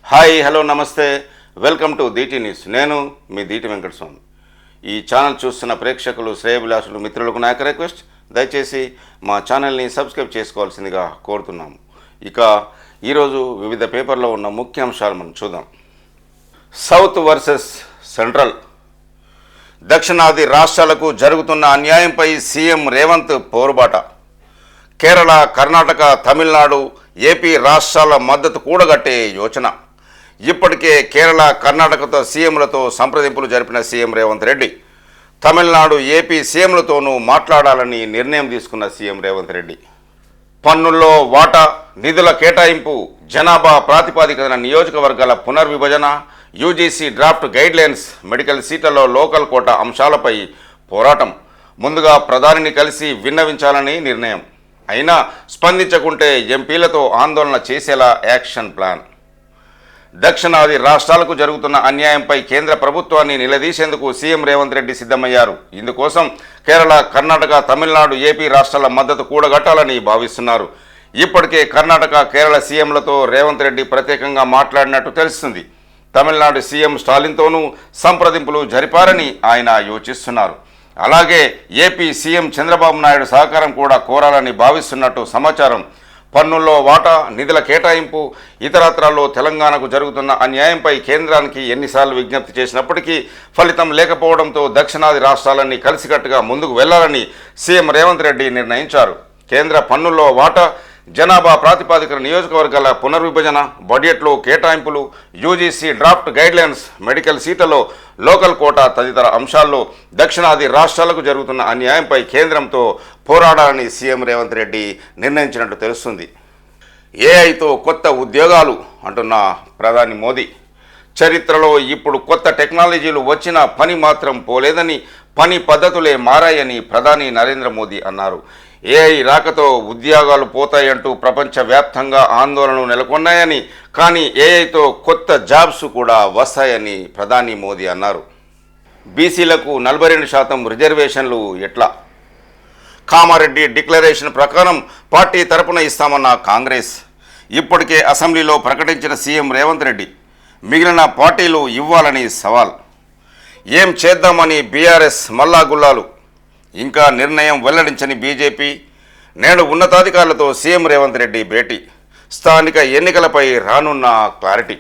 Hi hello నమస్తే welcome to Deeti news. నేను మీ దీటి వెంకటస్వామి. ఈ ఛానల్ చూస్తున్న ప్రేక్షకులు, శ్రేయభిలాషులు, మిత్రులకు నా యొక్క రిక్వెస్ట్, దయచేసి మా ఛానల్ని సబ్స్క్రైబ్ చేసుకోవాల్సిందిగా కోరుతున్నాము. ఇక ఈరోజు వివిధ పేపర్లో ఉన్న ముఖ్య అంశాలు మనం చూద్దాం. South versus central. దక్షిణాది రాష్ట్రాలకు జరుగుతున్న అన్యాయంపై సీఎం రేవంత్ పోరుబాట. కేరళ, కర్ణాటక, తమిళనాడు, ఏపీ రాష్ట్రాల మద్దతు కూడగట్టే యోచన. ఇప్పటికే కేరళ, కర్ణాటకతో సీఎంలతో సంప్రదింపులు జరిపిన సీఎం రేవంత్ రెడ్డి తమిళనాడు, ఏపీ సీఎంలతోనూ మాట్లాడాలని నిర్ణయం తీసుకున్న సీఎం రేవంత్ రెడ్డి. పన్నుల్లో వాటా, నిధుల కేటాయింపు, జనాభా ప్రాతిపాదికన నియోజకవర్గాల పునర్విభజన, యూజీసీ డ్రాఫ్ట్ గైడ్లైన్స్, మెడికల్ సీట్లలో లోకల్ కోటా అంశాలపై పోరాటం. ముందుగా ప్రధానిని కలిసి విన్నవించాలని నిర్ణయం. అయినా స్పందించకుంటే ఎంపీలతో ఆందోళన చేసేలా యాక్షన్ ప్లాన్. దక్షిణాది రాష్ట్రాలకు జరుగుతున్న అన్యాయంపై కేంద్ర ప్రభుత్వాన్ని నిలదీసేందుకు సీఎం రేవంత్ రెడ్డి సిద్ధమయ్యారు. ఇందుకోసం కేరళ, కర్ణాటక, తమిళనాడు, ఏపీ రాష్ట్రాల మద్దతు కూడగట్టాలని భావిస్తున్నారు. ఇప్పటికే కర్ణాటక, కేరళ సీఎంలతో రేవంత్ రెడ్డి ప్రత్యేకంగా మాట్లాడినట్టు తెలుస్తుంది. తమిళనాడు సీఎం స్టాలిన్తోనూ సంప్రదింపులు జరిపారని ఆయన యోచిస్తున్నారు. అలాగే ఏపీ సీఎం చంద్రబాబు నాయుడు సహకారం కూడా కోరాలని భావిస్తున్నట్టు సమాచారం. పన్నుల్లో వాటా, నిధుల కేటాయింపు, ఇతరత్రాల్లో తెలంగాణకు జరుగుతున్న అన్యాయంపై కేంద్రానికి ఎన్నిసార్లు విజ్ఞప్తి చేసినప్పటికీ ఫలితం లేకపోవడంతో దక్షిణాది రాష్ట్రాలన్నీ కలిసికట్టుగా ముందుకు వెళ్లాలని సీఎం రేవంత్ రెడ్డి నిర్ణయించారు. కేంద్ర పన్నుల్లో వాటా, జనాభా ప్రాతిపాదికన నియోజకవర్గాల పునర్విభజన, బడ్జెట్లో కేటాయింపులు, యూజీసీ డ్రాఫ్ట్ గైడ్లైన్స్, మెడికల్ సీట్లలో లోకల్ కోటా తదితర అంశాల్లో దక్షిణాది రాష్ట్రాలకు జరుగుతున్న అన్యాయంపై కేంద్రంతో పోరాడాలని సీఎం రేవంత్ రెడ్డి నిర్ణయించినట్టు తెలుస్తుంది. ఏఐతో కొత్త ఉద్యోగాలు అంటున్న ప్రధాని మోదీ. చరిత్రలో ఇప్పుడు కొత్త టెక్నాలజీలు వచ్చినా పని మాత్రం పోలేదని, పని పద్ధతులే మారాయని ప్రధాని నరేంద్ర మోదీ అన్నారు. ఏఐ రాకతో ఉద్యోగాలు పోతాయంటూ ప్రపంచవ్యాప్తంగా ఆందోళనలు నెలకొన్నాయని, కానీ ఏఐతో కొత్త జాబ్స్ కూడా వస్తాయని ప్రధాని మోదీ అన్నారు. బీసీలకు 42% రిజర్వేషన్లు ఎట్లా? కామారెడ్డి డిక్లరేషన్ ప్రకారం పార్టీ తరపున ఇస్తామన్న కాంగ్రెస్. ఇప్పటికే అసెంబ్లీలో ప్రకటించిన సీఎం రేవంత్ రెడ్డి మిగిలిన పార్టీలు ఇవ్వాలని సవాల్. ఏం చేద్దామని బీఆర్ఎస్ మల్లాగుల్లాలు. ఇంకా నిర్ణయం వెల్లడించని బీజేపీ. నేడు ఉన్నతాధికారులతో సీఎం రేవంత్ రెడ్డి భేటీ. స్థానిక ఎన్నికలపై రానున్న clarity.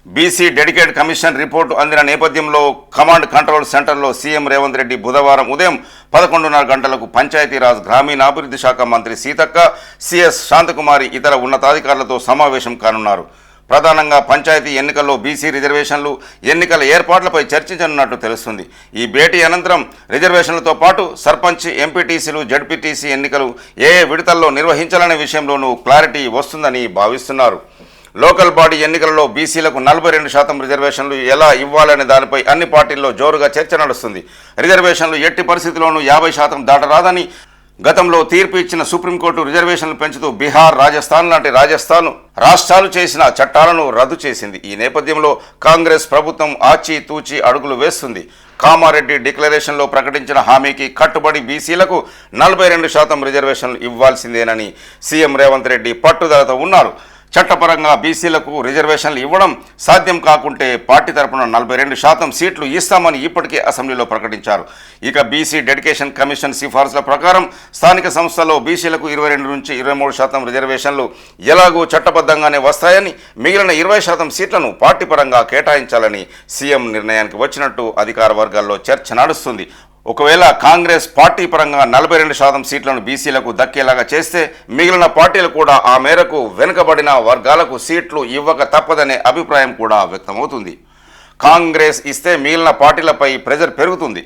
BC dedicate commission report అందిన నేపథ్యంలో కమాండ్ కంట్రోల్ సెంటర్లో సీఎం రేవంత్ రెడ్డి బుధవారం ఉదయం 11:30 గంటలకు పంచాయతీరాజ్ గ్రామీణాభివృద్ధి శాఖ మంత్రి సీతక్క, సిఎస్ శాంతకుమారి, ఇతర ఉన్నతాధికారులతో సమావేశం కానున్నారు. ప్రధానంగా పంచాయతీ ఎన్నికల్లో బీసీ రిజర్వేషన్లు, ఎన్నికల ఏర్పాట్లపై చర్చించనున్నట్టు తెలుస్తుంది. ఈ భేటీ అనంతరం రిజర్వేషన్లతో పాటు సర్పంచ్, ఎంపీటీసీలు, జడ్పీటీసీ ఎన్నికలు ఏ విడతల్లో నిర్వహించాలనే విషయంలోనూ క్లారిటీ వస్తుందని భావిస్తున్నారు. లోకల్ బాడీ ఎన్నికలలో బీసీలకు 42% రిజర్వేషన్లు ఎలా ఇవ్వాలనే దానిపై అన్ని పార్టీల్లో జోరుగా చర్చ నడుస్తుంది. రిజర్వేషన్లు ఎట్టి పరిస్థితుల్లోనూ 50% దాటరాదని గతంలో తీర్పు ఇచ్చిన సుప్రీంకోర్టు రిజర్వేషన్లు పెంచుతూ బీహార్, రాజస్థాన్ లాంటి రాష్ట్రాలు చేసిన చట్టాలను రద్దు చేసింది. ఈ నేపథ్యంలో కాంగ్రెస్ ప్రభుత్వం ఆచితూచి అడుగులు వేస్తుంది. కామారెడ్డి డిక్లరేషన్లో ప్రకటించిన హామీకి కట్టుబడి బీసీలకు 42% రిజర్వేషన్లు ఇవ్వాల్సిందేనని సీఎం రేవంత్ రెడ్డి పట్టుదలతో ఉన్నారు. చట్టపరంగా బీసీలకు రిజర్వేషన్లు ఇవ్వడం సాధ్యం కాకుంటే పార్టీ తరపున 42% సీట్లు ఇస్తామని ఇప్పటికే అసెంబ్లీలో ప్రకటించారు. ఇక బీసీ డెడికేషన్ కమిషన్ సిఫార్సుల ప్రకారం స్థానిక సంస్థల్లో బీసీలకు 22 నుంచి 23% రిజర్వేషన్లు ఎలాగూ చట్టబద్ధంగానే వస్తాయని, మిగిలిన 20% సీట్లను పార్టీ పరంగా కేటాయించాలని సీఎం నిర్ణయానికి వచ్చినట్టు అధికార వర్గాల్లో చర్చ నడుస్తుంది. ఒకవేళ కాంగ్రెస్ పార్టీ పరంగా 42% సీట్లను బీసీలకు దక్కేలాగా చేస్తే మిగిలిన పార్టీలు కూడా ఆ మేరకు వెనుకబడిన వర్గాలకు సీట్లు ఇవ్వక తప్పదనే అభిప్రాయం కూడా వ్యక్తమవుతుంది. కాంగ్రెస్ ఇస్తే మిగిలిన పార్టీలపై ప్రెజర్ పెరుగుతుంది.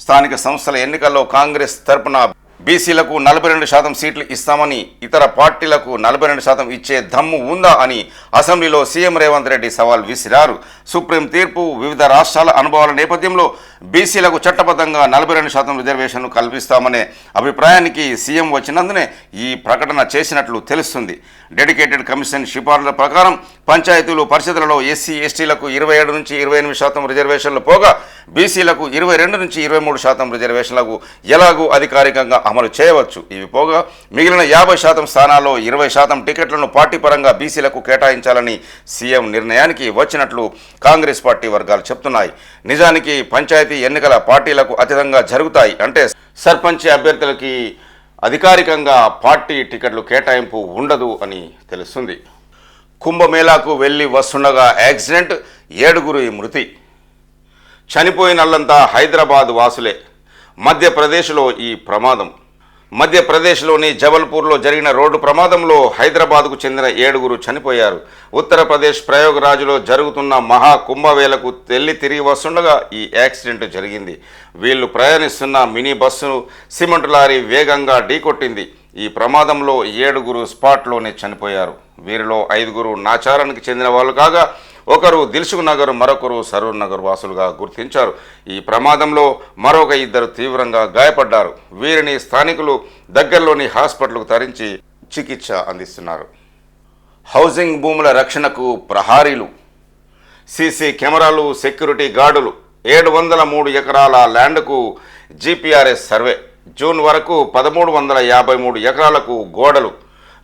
స్థానిక సంస్థల ఎన్నికల్లో కాంగ్రెస్ తరపున బీసీలకు 42% సీట్లు ఇస్తామని, ఇతర పార్టీలకు 42% ఇచ్చే దమ్ము ఉందా అని అసెంబ్లీలో సీఎం రేవంత్ రెడ్డి సవాల్ విసిరారు. సుప్రీం తీర్పు, వివిధ రాష్ట్రాల అనుభవాల నేపథ్యంలో బీసీలకు చట్టబద్ధంగా 42% రిజర్వేషన్లు కల్పిస్తామనే అభిప్రాయానికి సీఎం వచ్చినందునే ఈ ప్రకటన చేసినట్లు తెలుస్తుంది. డెడికేటెడ్ కమిషన్ సిఫార్సుల ప్రకారం పంచాయతీలు, పరిషత్లలో ఎస్సీ, ఎస్టీలకు 27 నుంచి 28% రిజర్వేషన్లు పోగా బీసీలకు 22 నుంచి 23% రిజర్వేషన్లకు ఎలాగూ అధికారికంగా అమలు చేయవచ్చు. ఇవి పోగా మిగిలిన 50% స్థానాల్లో 20% టికెట్లను పార్టీ పరంగా బీసీలకు కేటాయించాలని సీఎం నిర్ణయానికి వచ్చినట్లు కాంగ్రెస్ పార్టీ వర్గాలు చెప్తున్నాయి. నిజానికి పంచాయతీ ఎన్నికల పార్టీలకు అతీతంగా జరుగుతాయి. అంటే సర్పంచ్ అభ్యర్థులకి అధికారికంగా పార్టీ టికెట్లు కేటాయింపు ఉండదు అని తెలుస్తుంది. కుంభమేళాకు వెళ్ళి వస్తుండగా యాక్సిడెంట్, 7 మృతి. చనిపోయినల్లంతా హైదరాబాద్ వాసులే. మధ్యప్రదేశ్లో ఈ ప్రమాదం. మధ్యప్రదేశ్లోని జబల్పూర్లో జరిగిన రోడ్డు ప్రమాదంలో హైదరాబాద్కు చెందిన 7 చనిపోయారు. ఉత్తరప్రదేశ్ ప్రయాగ్రాజ్లో జరుగుతున్న మహా కుంభవేళకు తిరిగి వస్తుండగా ఈ యాక్సిడెంట్ జరిగింది. వీళ్ళు ప్రయాణిస్తున్న మినీ బస్సును సిమెంట్ లారీ వేగంగా ఢీకొట్టింది. ఈ ప్రమాదంలో 7 స్పాట్లోనే చనిపోయారు. వీరిలో 5 నాచారానికి చెందిన వాళ్ళు కాగా ఒకరు దిల్సుఖ్ నగర్, మరొకరు సరూర్ నగర్ వాసులుగా గుర్తించారు. ఈ ప్రమాదంలో మరొక 2 తీవ్రంగా గాయపడ్డారు. వీరిని స్థానికులు దగ్గరలోని హాస్పిటల్కు తరించి చికిత్స అందిస్తున్నారు. హౌసింగ్ భూముల రక్షణకు ప్రహారీలు, సీసీ కెమెరాలు, సెక్యూరిటీ గార్డులు, 703 ఎకరాల ల్యాండ్కు జీపీఆర్ఎస్ సర్వే, జూన్ వరకు 1353 ఎకరాలకు గోడలు,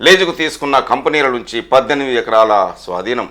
లీజుకు తీసుకున్న కంపెనీల నుంచి 18 ఎకరాల స్వాధీనం.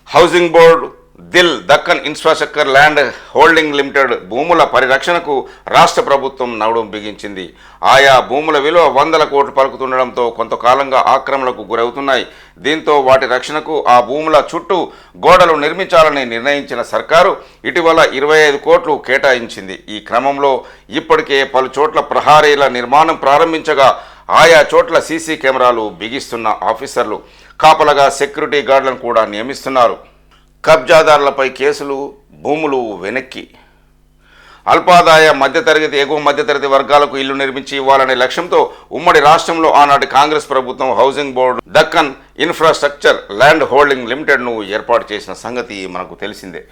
Housing board, DIL, Deccan infrastructure land holding limited భూముల పరిరక్షణకు రాష్ట్ర ప్రభుత్వం నడుం బిగించింది. ఆయా భూముల విలువ 100 కోట్లు పలుకుతుండడంతో కొంతకాలంగా ఆక్రమణకు గురవుతున్నాయి. దీంతో వాటి రక్షణకు ఆ భూముల చుట్టూ గోడలు నిర్మించాలని నిర్ణయించిన సర్కారు ఇటీవల 25 కోట్లు కేటాయించింది. ఈ క్రమంలో ఇప్పటికే పలు చోట్ల ప్రహారీల నిర్మాణం ప్రారంభించగా ఆయా చోట్ల సీసీ కెమెరాలు బిగిస్తున్న ఆఫీసర్లు కాపలగా సెక్యూరిటీ గార్డులను కూడా నియమిస్తున్నారు. కబ్జాదారులపై కేసులు, భూములు వెనక్కి. అల్పాదాయ మధ్యతరగతి, ఎగువ మధ్యతరగతి వర్గాలకు ఇల్లు నిర్మించి ఇవ్వాలనే లక్ష్యంతో ఉమ్మడి రాష్ట్రంలో ఆనాటి కాంగ్రెస్ ప్రభుత్వం housing board, Deccan infrastructure land holding లిమిటెడ్ను ఏర్పాటు చేసిన సంగతి మనకు తెలిసిందే.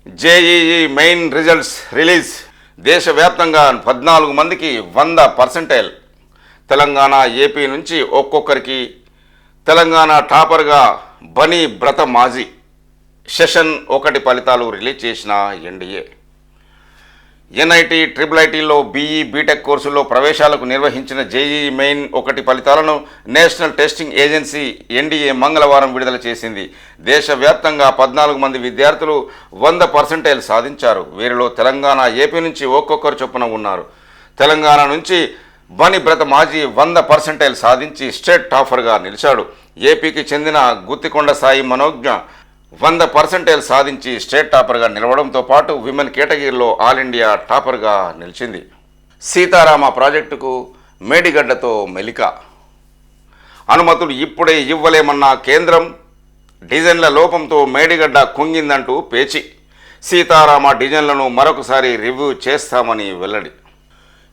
JEE main results release. దేశవ్యాప్తంగా 14 మందికి 100%. తెలంగాణ, ఏపీ నుంచి ఒక్కొక్కరికి. తెలంగాణ టాపర్గా బనీ బ్రత మాజీ. సెషన్ 1 ఫలితాలు రిలీజ్ చేసిన ఎన్డీఏ. ఎన్ఐటి, ట్రిపుల్ ఐటీలో బీఈ, బీటెక్ కోర్సుల్లో ప్రవేశాలకు నిర్వహించిన జేఈఈ మెయిన్ 1 ఫలితాలను నేషనల్ టెస్టింగ్ ఏజెన్సీ ఎన్డీఏ మంగళవారం విడుదల చేసింది. దేశవ్యాప్తంగా 14 మంది విద్యార్థులు 100% సాధించారు. వీరిలో తెలంగాణ, ఏపీ నుంచి ఒక్కొక్కరు చొప్పున ఉన్నారు. తెలంగాణ నుంచి బనీ బ్రత మాజీ 100% సాధించి స్టేట్ టాపర్గా నిలిచాడు. ఏపీకి చెందిన గుత్తికొండ సాయి మనోజ్ఞ 100% సాధించి స్టేట్ టాపర్గా నిలవడంతో పాటు విమెన్ కేటగిరీలో ఆల్ ఇండియా టాపర్గా నిలిచింది. సీతారామ ప్రాజెక్టుకు మేడిగడ్డతో మెలిక. అనుమతులు ఇప్పుడే ఇవ్వలేమన్న కేంద్రం. డిజైన్ల లోపంతో మేడిగడ్డ కుంగిందంటూ పేచి. సీతారామ డిజైన్లను మరొకసారి రివ్యూ చేస్తామని వెల్లడి.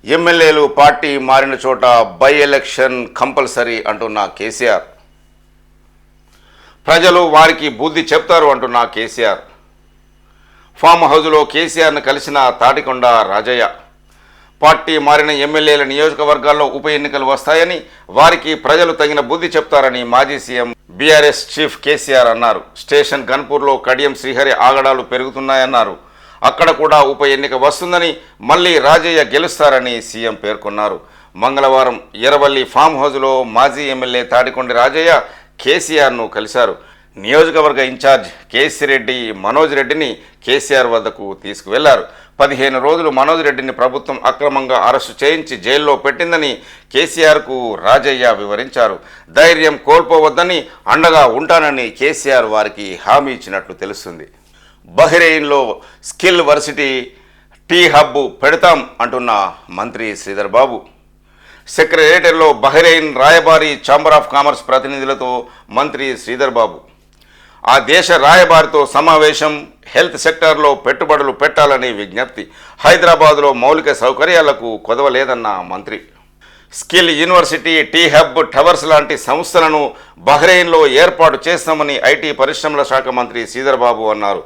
ఎమ్మెల్యేలు పార్టీ మారిన చోట బై ఎలక్షన్ కంపల్సరీ అంటున్న కేసీఆర్. ప్రజలు వారికి బుద్ధి చెప్తారు అంటున్న కేసీఆర్. ఫామ్ హౌస్లో కేసీఆర్ను కలిసిన తాటికొండ రాజయ్య. పార్టీ మారిన ఎమ్మెల్యేల నియోజకవర్గాల్లో ఉప ఎన్నికలు వస్తాయని, వారికి ప్రజలు తగిన బుద్ధి చెప్తారని మాజీ సీఎం బీఆర్ఎస్ చీఫ్ కేసీఆర్ అన్నారు. స్టేషన్ గన్పూర్లో కడియం శ్రీహరి ఆగడాలు పెరుగుతున్నాయన్నారు. అక్కడ కూడా ఉప ఎన్నిక వస్తుందని, మళ్ళీ రాజయ్య గెలుస్తారని సీఎం పేర్కొన్నారు. మంగళవారం ఎర్రవల్లి ఫామ్ హౌస్లో మాజీ ఎమ్మెల్యే తాటికొండ రాజయ్య కేసీఆర్ను కలిశారు. నియోజకవర్గ ఇన్ఛార్జ్ కేసిరెడ్డి మనోజ్ రెడ్డిని కేసీఆర్ వద్దకు తీసుకువెళ్లారు. 15 రోజులు మనోజ్ రెడ్డిని ప్రభుత్వం అక్రమంగా అరెస్టు చేయించి జైల్లో పెట్టిందని కేసీఆర్కు రాజయ్య వివరించారు. ధైర్యం కోల్పోవద్దని, అండగా ఉంటానని కేసీఆర్ వారికి హామీ ఇచ్చినట్లు తెలుస్తుంది. బహ్రెయిన్లో స్కిల్ వర్సిటీ టీ హబ్ పెడతాం అంటున్న మంత్రి శ్రీధర్ బాబు. సెక్రటేరియట్లో బహ్రెయిన్ రాయబారి, ఛాంబర్ ఆఫ్ కామర్స్ ప్రతినిధులతో మంత్రి శ్రీధర్ బాబు ఆ దేశ రాయబారితో సమావేశం. హెల్త్ సెక్టార్లో పెట్టుబడులు పెట్టాలని విజ్ఞప్తి. హైదరాబాద్లో మౌలిక సౌకర్యాలకు కొదవలేదన్న మంత్రి. Skill university, T hub, towers లాంటి సంస్థలను బహ్రెయిన్లో ఏర్పాటు చేస్తామని ఐటీ పరిశ్రమల శాఖ మంత్రి శ్రీధర్ బాబు అన్నారు.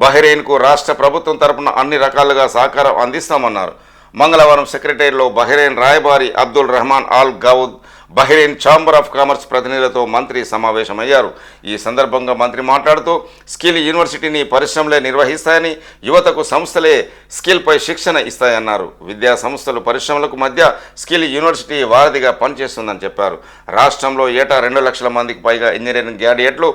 బహ్రెయిన్కు రాష్ట్ర ప్రభుత్వం తరపున అన్ని రకాలుగా సహకారం అందిస్తామన్నారు. మంగళవారం సెక్రటేరియట్లో బహ్రెయిన్ రాయబారి Abdul Rehman Al Gaoud, Bahrain chamber of commerce ప్రతినిధులతో మంత్రి సమావేశమయ్యారు. ఈ సందర్భంగా మంత్రి మాట్లాడుతూ స్కిల్ యూనివర్సిటీని పరిశ్రమలే నిర్వహిస్తాయని, యువతకు సంస్థలే స్కిల్పై శిక్షణ ఇస్తాయన్నారు. విద్యా సంస్థలు పరిశ్రమలకు మధ్య స్కిల్ యూనివర్సిటీ వారధిగా పనిచేస్తుందని చెప్పారు. రాష్ట్రంలో ఏటా 2 లక్షల మందికి పైగా ఇంజనీరింగ్ గ్రాడ్యుయేట్లు,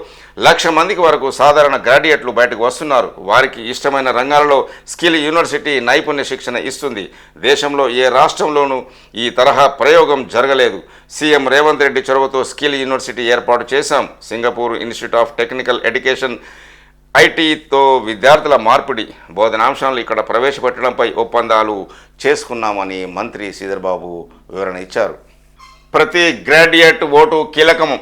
1,00,000 మందికి వరకు సాధారణ గ్రాడ్యుయేట్లు బయటకు వస్తున్నారు. వారికి ఇష్టమైన రంగాలలో స్కిల్ యూనివర్సిటీ నైపుణ్య శిక్షణ ఇస్తుంది. దేశంలో ఏ రాష్ట్రంలోనూ ఈ తరహా ప్రయోగం జరగలేదు. సీఎం రేవంత్ రెడ్డి చొరవతో స్కిల్ యూనివర్సిటీ ఏర్పాటు చేశాం. Singapore Institute of Technical Education ఐటీతో విద్యార్థుల మార్పిడి బోధనాంశాలను ఇక్కడ ప్రవేశపెట్టడంపై ఒప్పందాలు చేసుకున్నామని మంత్రి శ్రీధర్బాబు వివరణ ఇచ్చారు. ప్రతి గ్రాడ్యుయేట్ ఓటు కీలకము,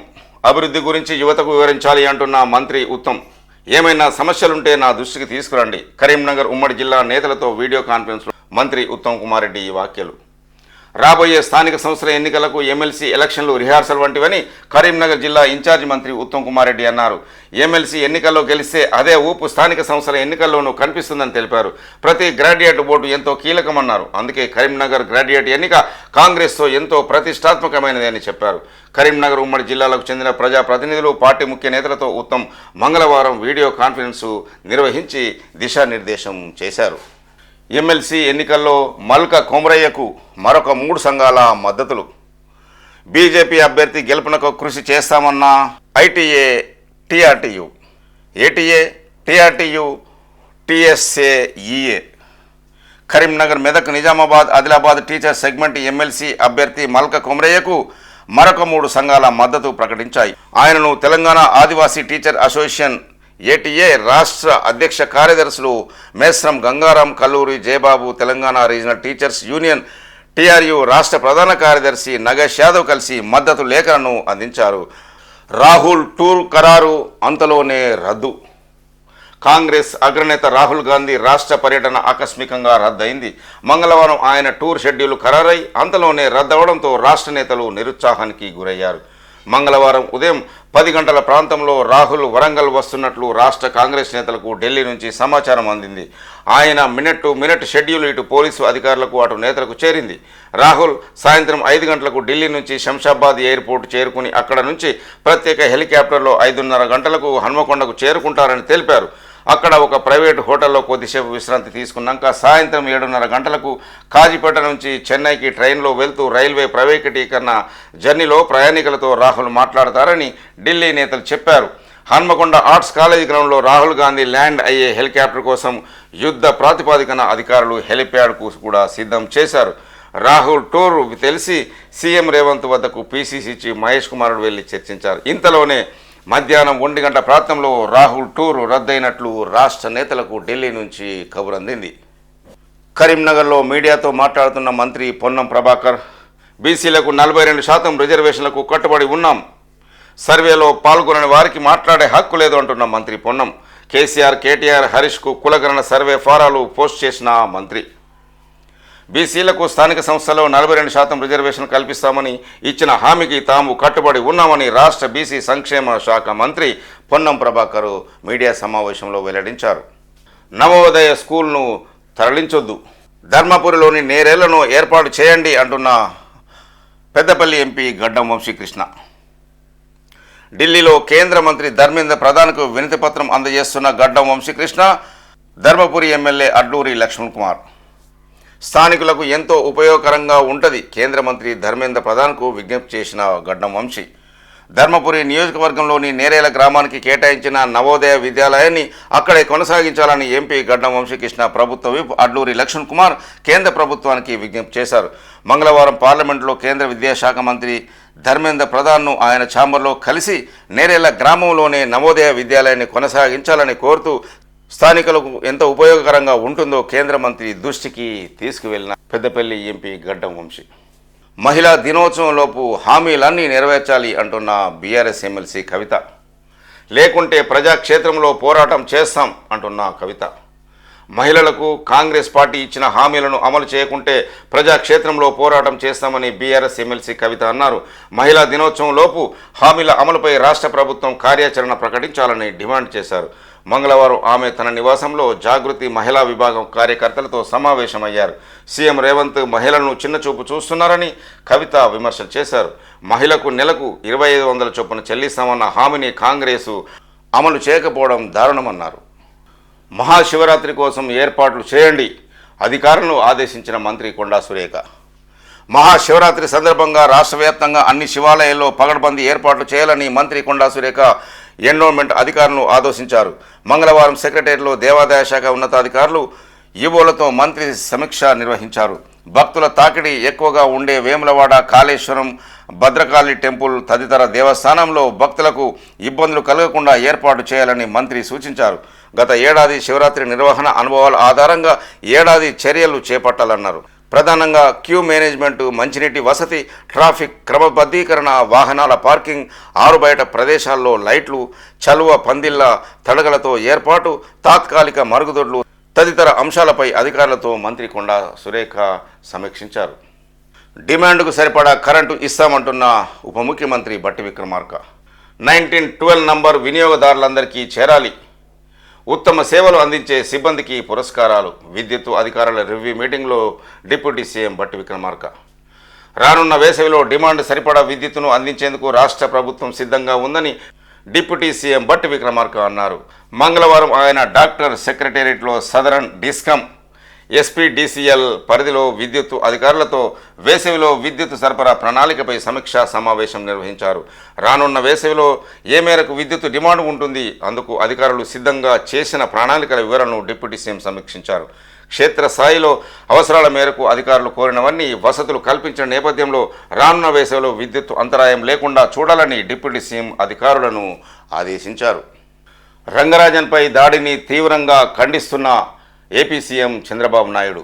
అభివృద్ధి గురించి యువతకు వివరించాలి అంటున్న మంత్రి ఉత్తమ్. ఏమైనా సమస్యలుంటే నా దృష్టికి తీసుకురండి. కరీంనగర్ ఉమ్మడి జిల్లా నేతలతో వీడియో కాన్ఫరెన్స్లో మంత్రి ఉత్తమ్ కుమార్ రెడ్డి ఈ వ్యాఖ్యలు. రాబోయే స్థానిక సంస్థల ఎన్నికలకు ఎమ్మెల్సీ ఎలక్షన్లు రిహార్సల్ వంటివని కరీంనగర్ జిల్లా ఇన్ఛార్జి మంత్రి ఉత్తమ్ కుమార్ రెడ్డి అన్నారు. ఎమ్మెల్సీ ఎన్నికల్లో గెలిస్తే అదే ఊపు స్థానిక సంస్థల ఎన్నికల్లోనూ కనిపిస్తుందని తెలిపారు. ప్రతి గ్రాడ్యుయేట్ ఓటు ఎంతో కీలకమన్నారు. అందుకే కరీంనగర్ గ్రాడ్యుయేట్ ఎన్నిక కాంగ్రెస్తో ఎంతో ప్రతిష్టాత్మకమైనది అని చెప్పారు. కరీంనగర్ ఉమ్మడి జిల్లాలకు చెందిన ప్రజాప్రతినిధులు, పార్టీ ముఖ్య నేతలతో ఉత్తమ్ మంగళవారం వీడియో కాన్ఫరెన్సు నిర్వహించి దిశానిర్దేశం చేశారు. ఎమ్మెల్సీ ఎన్నికల్లో మల్క కొమరయ్యకు మరొక 3 సంఘాల మద్దతులు. బీజేపీ అభ్యర్థి గెలుపునకు కృషి చేస్తామన్న ITA, TRTU, ATA, TRTU, TSAEA. Karimnagar, Medak, Nizamabad, Adilabad teacher segment MLC అభ్యర్థి మల్క కొమరయ్యకు మరొక 3 సంఘాల మద్దతు ప్రకటించాయి. ఆయనను Telangana Adivasi teacher association ATA రాష్ట్ర అధ్యక్ష కార్యదర్శులు Mesram Gangaram, Kalluri Jayababu, Telangana regional teachers union TRU రాష్ట్ర ప్రధాన కార్యదర్శి నగేష్ యాదవ్ కలిసి మద్దతు లేఖలను అందించారు. రాహుల్ టూర్ ఖరారు అంతలోనే రద్దు. కాంగ్రెస్ అగ్రనేత రాహుల్ గాంధీ రాష్ట్ర పర్యటన ఆకస్మికంగా రద్దయింది. మంగళవారం ఆయన టూర్ షెడ్యూల్ ఖరారై అంతలోనే రద్దవడంతో రాష్ట్ర నేతలు నిరుత్సాహానికి గురయ్యారు. మంగళవారం ఉదయం 10 గంటల ప్రాంతంలో రాహుల్ వరంగల్ వస్తున్నట్లు రాష్ట్ర కాంగ్రెస్ నేతలకు ఢిల్లీ నుంచి సమాచారం అందింది. ఆయన మినిట్ టు మినిట్ షెడ్యూల్ ఇటు పోలీసు అధికారులకు, అటు నేతలకు చేరింది. రాహుల్ సాయంత్రం 5 గంటలకు ఢిల్లీ నుంచి శంషాబాద్ ఎయిర్పోర్ట్ చేరుకుని అక్కడ నుంచి ప్రత్యేక హెలికాప్టర్లో 5:30 గంటలకు హన్మకొండకు చేరుకుంటారని తెలిపారు. అక్కడ ఒక ప్రైవేటు హోటల్లో కొద్దిసేపు విశ్రాంతి తీసుకున్నాక సాయంత్రం 7:30 గంటలకు కాజీపేట నుంచి చెన్నైకి ట్రైన్లో వెళ్తూ రైల్వే ప్రైవేటీకరణ జర్నీలో ప్రయాణికులతో రాహుల్ మాట్లాడతారని ఢిల్లీ నేతలు చెప్పారు. హన్మకొండ ఆర్ట్స్ కాలేజీ గ్రౌండ్లో రాహుల్ గాంధీ ల్యాండ్ అయ్యే హెలికాప్టర్ కోసం యుద్ధ ప్రాతిపదికన అధికారులు హెలిప్యాడ్కు కూడా సిద్ధం చేశారు. రాహుల్ టూర్ తెలిసి సీఎం రేవంత్ వద్దకు పీసీసీ చీఫ్ మహేష్ కుమార్ వెళ్లి చర్చించారు. ఇంతలోనే మధ్యాహ్నం 1 గంట ప్రాంతంలో రాహుల్ టూర్ రద్దయినట్లు రాష్ట్ర నేతలకు ఢిల్లీ నుంచి కబురు అందింది. కరీంనగర్లో మీడియాతో మాట్లాడుతున్న మంత్రి పొన్నం ప్రభాకర్, బీసీలకు 42% రిజర్వేషన్లకు కట్టుబడి ఉన్నాం. సర్వేలో పాల్గొనని వారికి మాట్లాడే హక్కు లేదు అంటున్న మంత్రి పొన్నం. కేసీఆర్, కేటీఆర్, హరీష్కు కులగణన సర్వే ఫారాలు పోస్ట్ చేసిన మంత్రి, బీసీలకు స్థానిక సంస్థల్లో 42% రిజర్వేషన్ కల్పిస్తామని ఇచ్చిన హామీకి తాము కట్టుబడి ఉన్నామని రాష్ట్ర బీసీ సంక్షేమ శాఖ మంత్రి పొన్నం ప్రభాకర్ మీడియా సమావేశంలో వెల్లడించారు. నవోదయ స్కూల్ను తరలించొద్దు, ధర్మపురిలోని నేరేళ్లను ఏర్పాటు చేయండి అంటున్న పెద్దపల్లి ఎంపీ గడ్డం వంశీకృష్ణ. ఢిల్లీలో కేంద్ర మంత్రి ధర్మేంద్ర ప్రధాన్కు వినతిపత్రం అందజేస్తున్న గడ్డం వంశీకృష్ణ, ధర్మపురి ఎమ్మెల్యే అడ్లూరి లక్ష్మణ్ కుమార్. స్థానికులకు ఎంతో ఉపయోగకరంగా ఉంటుంది, కేంద్ర మంత్రి ధర్మేంద్ర ప్రధాన్కు విజ్ఞప్తి చేసిన గడ్డం వంశీ. ధర్మపురి నియోజకవర్గంలోని నేరేల గ్రామానికి కేటాయించిన నవోదయ విద్యాలయాన్ని అక్కడే కొనసాగించాలని ఎంపీ గడ్డం వంశీకృష్ణ ప్రభుత్వ విప్ అడ్లూరి లక్ష్మణ్ కుమార్ కేంద్ర ప్రభుత్వానికి విజ్ఞప్తి చేశారు. మంగళవారం పార్లమెంటులో కేంద్ర విద్యాశాఖ మంత్రి ధర్మేంద్ర ప్రధాన్ను ఆయన ఛాంబర్లో కలిసి నేరేల గ్రామంలోనే నవోదయ విద్యాలయాన్ని కొనసాగించాలని కోరుతూ స్థానికులకు ఎంత ఉపయోగకరంగా ఉంటుందో కేంద్ర మంత్రి దృష్టికి తీసుకువెళ్లిన పెద్దపల్లి ఎంపీ గడ్డం వంశీ. మహిళా దినోత్సవంలోపు హామీలన్నీ నెరవేర్చాలి అంటున్న బీఆర్ఎస్ ఎమ్మెల్సీ కవిత. లేకుంటే ప్రజాక్షేత్రంలో పోరాటం చేస్తాం అంటున్న కవిత. మహిళలకు కాంగ్రెస్ పార్టీ ఇచ్చిన హామీలను అమలు చేయకుంటే ప్రజాక్షేత్రంలో పోరాటం చేస్తామని బీఆర్ఎస్ ఎమ్మెల్సీ కవిత అన్నారు. మహిళా దినోత్సవం లోపు హామీల అమలుపై రాష్ట్ర ప్రభుత్వం కార్యాచరణ ప్రకటించాలని డిమాండ్ చేశారు. మంగళవారం ఆమె తన నివాసంలో జాగృతి మహిళా విభాగం కార్యకర్తలతో సమావేశమయ్యారు. సీఎం రేవంత్ మహిళలను చిన్నచూపు చూస్తున్నారని కవిత విమర్శలు చేశారు. మహిళకు నెలకు 2500 చొప్పున చెల్లిస్తామన్న హామీని కాంగ్రెసు అమలు చేయకపోవడం దారుణమన్నారు. మహాశివరాత్రి కోసం ఏర్పాట్లు చేయండి, అధికారులను ఆదేశించిన మంత్రి కొండా సురేఖ. మహాశివరాత్రి సందర్భంగా రాష్ట్ర వ్యాప్తంగా అన్ని శివాలయాల్లో పగడ్బందీ ఏర్పాట్లు చేయాలని మంత్రి కొండా సురేఖ ఎండోమెంట్ అధికారులను ఆదేశించారు. మంగళవారం సెక్రటేరియట్లో దేవాదాయ శాఖ ఉన్నతాధికారులు ఈవోలతో మంత్రి సమీక్ష నిర్వహించారు. భక్తుల తాకిడి ఎక్కువగా ఉండే వేములవాడ, కాళేశ్వరం, భద్రకాళి టెంపుల్ తదితర దేవస్థానంలో భక్తులకు ఇబ్బందులు కలగకుండా ఏర్పాటు చేయాలని మంత్రి సూచించారు. గత ఏడాది శివరాత్రి నిర్వహణ అనుభవాల ఆధారంగా ఏడాది చర్యలు చేపట్టాలన్నారు. ప్రధానంగా క్యూ మేనేజ్మెంట్, మంచినీటి వసతి, ట్రాఫిక్ క్రమబద్ధీకరణ, వాహనాల పార్కింగ్, ఆరుబయట ప్రదేశాల్లో లైట్లు, చలువ పందిళ్ల తడగలతో ఏర్పాటు, తాత్కాలిక మరుగుదొడ్లు తదితర అంశాలపై అధికారులతో మంత్రి కొండా సురేఖ సమీక్షించారు. డిమాండ్కు సరిపడా కరెంటు ఇస్తామంటున్న ఉప ముఖ్యమంత్రి బట్టి విక్రమార్క. 1912 నంబర్ వినియోగదారులందరికీ చేరాలి, ఉత్తమ సేవలు అందించే సిబ్బందికి పురస్కారాలు. విద్యుత్ అధికారుల రివ్యూ మీటింగ్లో డిప్యూటీ సీఎం బట్టి విక్రమార్క. రానున్న వేసవిలో డిమాండ్ సరిపడా విద్యుత్తును అందించేందుకు రాష్ట్ర ప్రభుత్వం సిద్ధంగా ఉందని డిప్యూటీ సీఎం బట్టి విక్రమార్క అన్నారు. మంగళవారం ఆయన డాక్టర్ సెక్రటేరియట్లో సదరన్ డిస్కమ్ ఎస్పీడీసీఎల్ పరిధిలో విద్యుత్ అధికారులతో వేసవిలో విద్యుత్ సరఫరా ప్రణాళికపై సమీక్షా సమావేశం నిర్వహించారు. రానున్న వేసవిలో ఏ మేరకు విద్యుత్ డిమాండ్ ఉంటుంది, అందుకు అధికారులు సిద్ధంగా చేసిన ప్రణాళికల వివరాలను డిప్యూటీ సీఎం సమీక్షించారు. క్షేత్రస్థాయిలో అవసరాల మేరకు అధికారులు కోరినవన్నీ వసతులు కల్పించిన నేపథ్యంలో రానున్న వేసవిలో విద్యుత్ అంతరాయం లేకుండా చూడాలని డిప్యూటీ సీఎం అధికారులను ఆదేశించారు. రంగరాజన్పై దాడిని తీవ్రంగా ఖండిస్తున్న ఏపీ సీఎం చంద్రబాబు నాయుడు.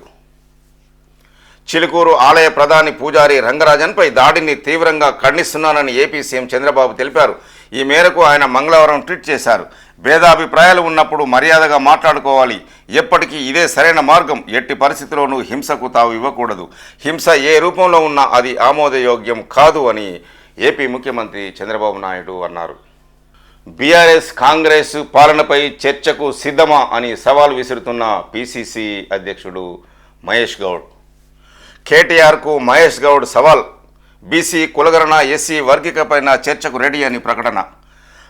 చిలుకూరు ఆలయ ప్రధాని పూజారి రంగరాజన్పై దాడిని తీవ్రంగా ఖండిస్తున్నానని ఏపీ సీఎం చంద్రబాబు తెలిపారు. ఈ మేరకు ఆయన మంగళవారం ట్వీట్ చేశారు. భేదాభిప్రాయాలు ఉన్నప్పుడు మర్యాదగా మాట్లాడుకోవాలి, ఎప్పటికీ ఇదే సరైన మార్గం, ఎట్టి పరిస్థితుల్లోనూ హింసకు తావు ఇవ్వకూడదు, హింస ఏ రూపంలో ఉన్నా అది ఆమోదయోగ్యం కాదు అని ఏపీ ముఖ్యమంత్రి చంద్రబాబు నాయుడు అన్నారు. బీఆర్ఎస్ కాంగ్రెస్ పాలనపై చర్చకు సిద్ధమా అని సవాల్ విసురుతున్న పీసీసీ అధ్యక్షుడు మహేష్ గౌడ్. కేటీఆర్కు మహేష్ గౌడ్ సవాల్. బీసీ కులగణన, ఎస్సీ వర్గీకరణపైన చర్చకు రెడీ అని ప్రకటన.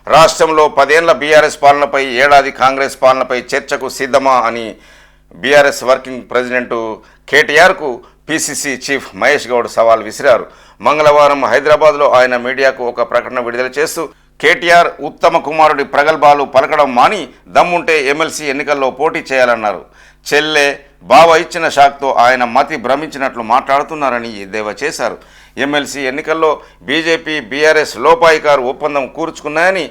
రాష్ట్రంలో 10 ఏళ్ల బీఆర్ఎస్ పాలనపై, ఏడాది కాంగ్రెస్ పాలనపై చర్చకు సిద్ధమా అని బీఆర్ఎస్ వర్కింగ్ ప్రెసిడెంట్ కేటీఆర్కు పీసీసీ చీఫ్ మహేష్ గౌడ్ సవాల్ విసిరారు. మంగళవారం హైదరాబాద్లో ఆయన మీడియాకు ఒక ప్రకటన విడుదల చేస్తూ కేటీఆర్ ఉత్తమ కుమారుడి ప్రగల్భాలు పలకడం మాని దమ్ముంటే ఎమ్మెల్సీ ఎన్నికల్లో పోటీ చేయాలన్నారు. చెల్లె, బావ ఇచ్చిన షాక్తో ఆయన మతి భ్రమించినట్లు మాట్లాడుతున్నారని ఎద్దేవా చేశారు. ఎమ్మెల్సీ ఎన్నికల్లో బీజేపీ, బీఆర్ఎస్ లోపాయికారు ఒప్పందం కూర్చుకున్నాయని,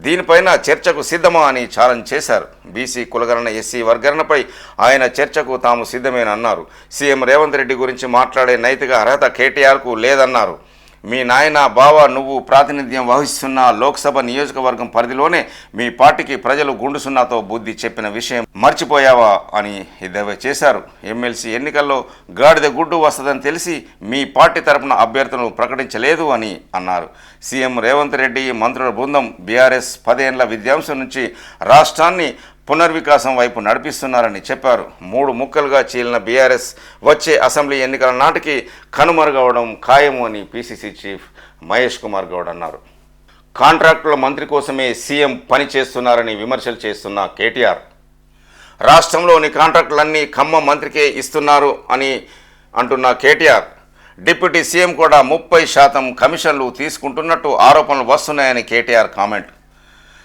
దీనిపైన చర్చకు సిద్ధమా అని ఛాలెంజ్ చేశారు. బీసీ కులగణన, ఎస్సీ వర్గీకరణపై ఆయన చర్చకు తాము సిద్ధమేనన్నారు. సీఎం రేవంత్ రెడ్డి గురించి మాట్లాడే నైతిక అర్హత కేటీఆర్కు లేదన్నారు. మీ నాయన, బావ, నువ్వు ప్రాతినిధ్యం వహిస్తున్న లోక్సభ నియోజకవర్గం పరిధిలోనే మీ పార్టీకి ప్రజలు గుండు సున్నాతో బుద్ధి చెప్పిన విషయం మర్చిపోయావా అని ఎద్దేవా చేశారు. ఎమ్మెల్సీ ఎన్నికల్లో గాడిద గుడ్డు వస్తుందని తెలిసి మీ పార్టీ తరపున అభ్యర్థులను ప్రకటించలేదు అని అన్నారు. సీఎం రేవంత్ రెడ్డి మంత్రుల బృందం బీఆర్ఎస్ 10 ఏళ్ల విధ్వంసం నుంచి రాష్ట్రాన్ని పునర్వికాసం వైపు నడిపిస్తున్నారని చెప్పారు. 3 ముక్కలుగా చీలిన బీఆర్ఎస్ వచ్చే అసెంబ్లీ ఎన్నికల నాటికి కనుమరుగవడం ఖాయము అని పీసీసీ చీఫ్ మహేష్ కుమార్ గౌడ్ అన్నారు. కాంట్రాక్టుల మంత్రి కోసమే సీఎం పనిచేస్తున్నారని విమర్శలు చేస్తున్న కేటీఆర్. రాష్ట్రంలోని కాంట్రాక్టులన్నీ ఖమ్మం మంత్రికే ఇస్తున్నారు అని అంటున్న కేటీఆర్. డిప్యూటీ సీఎం కూడా 30% కమిషన్లు తీసుకుంటున్నట్టు ఆరోపణలు వస్తున్నాయని కేటీఆర్ కామెంట్.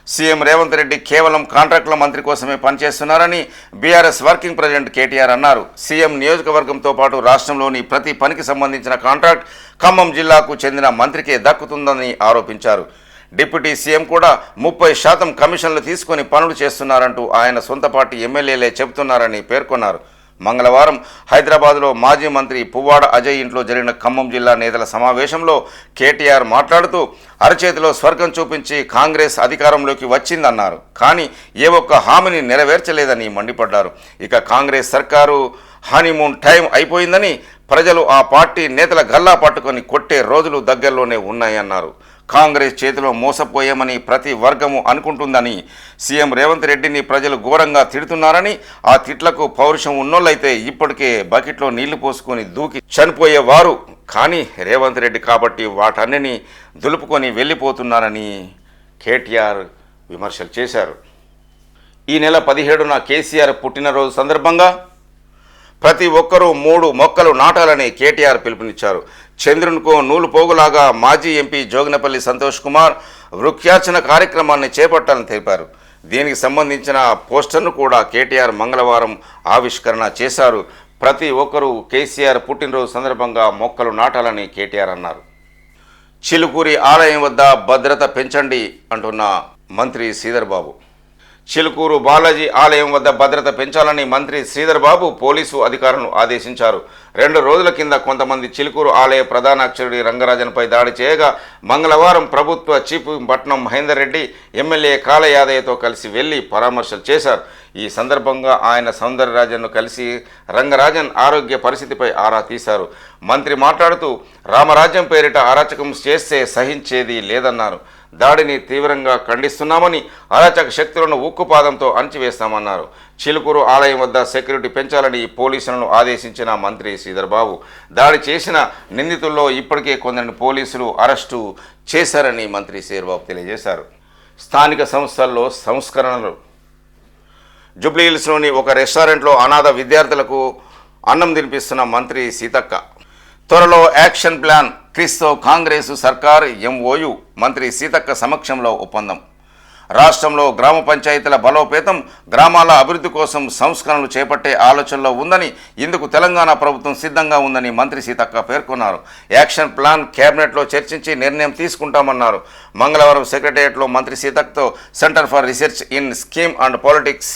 సీఎం రేవంత్ రెడ్డి కేవలం కాంట్రాక్టుల మంత్రి కోసమే పనిచేస్తున్నారని బీఆర్ఎస్ వర్కింగ్ ప్రెసిడెంట్ కేటీఆర్ అన్నారు. సీఎం నియోజకవర్గంతో పాటు రాష్ట్రంలోని ప్రతి పనికి సంబంధించిన కాంట్రాక్ట్ ఖమ్మం జిల్లాకు చెందిన మంత్రికే దక్కుతుందని ఆరోపించారు. డిప్యూటీ సీఎం కూడా 30% కమిషన్లు తీసుకొని పనులు చేస్తున్నారంటూ ఆయన సొంత పార్టీ ఎమ్మెల్యేలే చెబుతున్నారని పేర్కొన్నారు. మంగళవారం హైదరాబాద్లో మాజీ మంత్రి పువ్వాడ అజయ్ ఇంట్లో జరిగిన ఖమ్మం జిల్లా నేతల సమావేశంలో కేటీఆర్ మాట్లాడుతూ అరచేతిలో స్వర్గం చూపించి కాంగ్రెస్ అధికారంలోకి వచ్చిందన్నారు. కానీ ఏ ఒక్క హామీని నెరవేర్చలేదని మండిపడ్డారు. ఇక కాంగ్రెస్ సర్కారు హనీమూన్ టైం అయిపోయిందని, ప్రజలు ఆ పార్టీ నేతల గల్లా పట్టుకొని కొట్టే రోజులు దగ్గరలోనే ఉన్నాయన్నారు. కాంగ్రెస్ చేతిలో మోసపోయామని ప్రతి వర్గము అనుకుంటుందని సీఎం రేవంత్ రెడ్డిని ప్రజలు ఘోరంగా తిడుతున్నారని, ఆ తిట్లకు పౌరుషం ఉన్నోళ్ళైతే ఇప్పటికే బకెట్లో నీళ్లు పోసుకొని దూకి చనిపోయేవారు, కానీ రేవంత్ రెడ్డి కాబట్టి వాటన్నిటిని దులుపుకొని వెళ్ళిపోతున్నారని కేటీఆర్ విమర్శలు చేశారు. ఈ నెల 17న కేసీఆర్ పుట్టినరోజు సందర్భంగా ప్రతి ఒక్కరూ 3 మొక్కలు నాటాలని కేటీఆర్ పిలుపునిచ్చారు. చంద్రునికో నూలు పోగులాగా మాజీ ఎంపీ జోగినపల్లి సంతోష్ కుమార్ వృక్షార్చన కార్యక్రమాన్ని చేపట్టాలని తెలిపారు. దీనికి సంబంధించిన పోస్టర్ను కూడా కేటీఆర్ మంగళవారం ఆవిష్కరణ చేశారు. ప్రతి ఒక్కరూ కేసీఆర్ పుట్టినరోజు సందర్భంగా మొక్కలు నాటాలని కేటీఆర్ అన్నారు. చిలుకూరి ఆలయం వద్ద భద్రత పెంచండి అంటున్న మంత్రి శ్రీధర్ బాబు. చిలుకూరు బాలాజీ ఆలయం వద్ద భద్రత పెంచాలని మంత్రి శ్రీధర్ బాబు పోలీసు అధికారులను ఆదేశించారు. 2 రోజుల కింద కొంతమంది చిలుకూరు ఆలయ ప్రధాన అర్చకుడి రంగరాజన్పై దాడి చేయగా మంగళవారం ప్రభుత్వ చీఫ్ పట్నం మహేందర్ రెడ్డి ఎమ్మెల్యే కాళ యాదయ్యతో కలిసి వెళ్లి పరామర్శలు చేశారు. ఈ సందర్భంగా ఆయన సౌందరరాజన్ను కలిసి రంగరాజన్ ఆరోగ్య పరిస్థితిపై ఆరా తీశారు. మంత్రి మాట్లాడుతూ రామరాజ్యం పేరిట అరాచకం చేస్తే సహించేది లేదన్నారు. దాడిని తీవ్రంగా ఖండిస్తున్నామని, అరాచక శక్తులను ఉక్కుపాదంతో అణచివేస్తామన్నారు. చిలుకూరు ఆలయం వద్ద సెక్యూరిటీ పెంచాలని పోలీసులను ఆదేశించిన మంత్రి శ్రీధర్ బాబు దాడి చేసిన నిందితుల్లో ఇప్పటికే కొందరిని పోలీసులు అరెస్టు చేశారని మంత్రి శ్రీధర్ బాబు తెలియజేశారు. స్థానిక సంస్థల్లో సంస్కరణలు. జూబ్లీహిల్స్లోని ఒక రెస్టారెంట్లో అనాథ విద్యార్థులకు అన్నం తినిపిస్తున్న మంత్రి సీతక్క. త్వరలో యాక్షన్ ప్లాన్ క్రిస్తో కాంగ్రెసు సర్కార్ ఎంఓయు మంత్రి సీతక్క సమక్షంలో ఒప్పందం. రాష్ట్రంలో గ్రామ పంచాయతీల బలోపేతం, గ్రామాల అభివృద్ధి కోసం సంస్కరణలు చేపట్టే ఆలోచనలో ఉందని, ఇందుకు తెలంగాణ ప్రభుత్వం సిద్ధంగా ఉందని మంత్రి సీతక్క పేర్కొన్నారు. యాక్షన్ ప్లాన్ కేబినెట్లో చర్చించి నిర్ణయం తీసుకుంటామన్నారు. మంగళవారం సెక్రటేరియట్లో మంత్రి సీతక్కతో centre for research in scheme and politics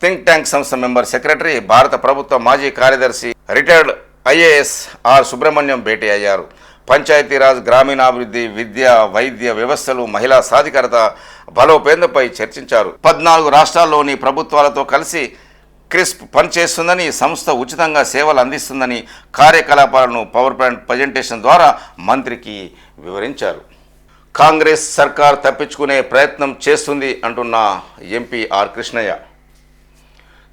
think tank సంస్థ మెంబర్ సెక్రటరీ, భారత ప్రభుత్వ మాజీ కార్యదర్శి రిటైర్డ్ ఐఏఎస్ ఆర్ సుబ్రహ్మణ్యం భేటీ అయ్యారు. పంచాయతీరాజ్, గ్రామీణాభివృద్ధి, విద్య, వైద్య వ్యవస్థలు, మహిళా సాధికారత బలోపేతంపై చర్చించారు. 14 రాష్ట్రాల్లోని ప్రభుత్వాలతో కలిసి క్రిస్ప్ పనిచేస్తుందని, సంస్థ ఉచితంగా సేవలు అందిస్తుందని కార్యకలాపాలను పవర్ పాయింట్ ప్రజెంటేషన్ ద్వారా మంత్రికి వివరించారు. కాంగ్రెస్ సర్కార్ తప్పించుకునే ప్రయత్నం చేస్తుంది అంటున్న ఎంపీ ఆర్ కృష్ణయ్య.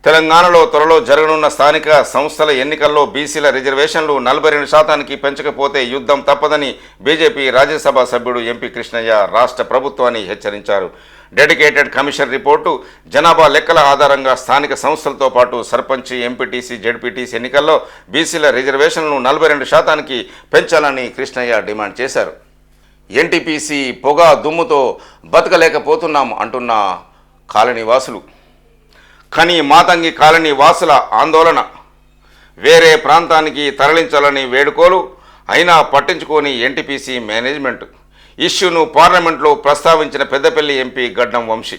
తెలంగాణలో త్వరలో జరగనున్న స్థానిక సంస్థల ఎన్నికల్లో బీసీల రిజర్వేషన్లు 42% పెంచకపోతే యుద్ధం తప్పదని బీజేపీ రాజ్యసభ సభ్యుడు ఎంపీ కృష్ణయ్య రాష్ట్ర ప్రభుత్వాన్ని హెచ్చరించారు. డెడికేటెడ్ కమిషన్ రిపోర్టు, జనాభా లెక్కల ఆధారంగా స్థానిక సంస్థలతో పాటు సర్పంచ్, ఎంపీటీసీ, జెడ్పీటీసీ ఎన్నికల్లో బీసీల రిజర్వేషన్లను 42% పెంచాలని కృష్ణయ్య డిమాండ్ చేశారు. ఎన్టీపీసీ పొగ దుమ్ముతో బతకలేకపోతున్నాం అంటున్న కాలనీవాసులు. కానీ మాతంగి కాలనీ వాసుల ఆందోళన. వేరే ప్రాంతానికి తరలించాలని వేడుకోలు, అయినా పట్టించుకోని ఎన్టీపీసీ మేనేజ్మెంట్. ఇష్యూను పార్లమెంట్లో ప్రస్తావించిన పెద్దపల్లి ఎంపీ గడ్డం వంశీ.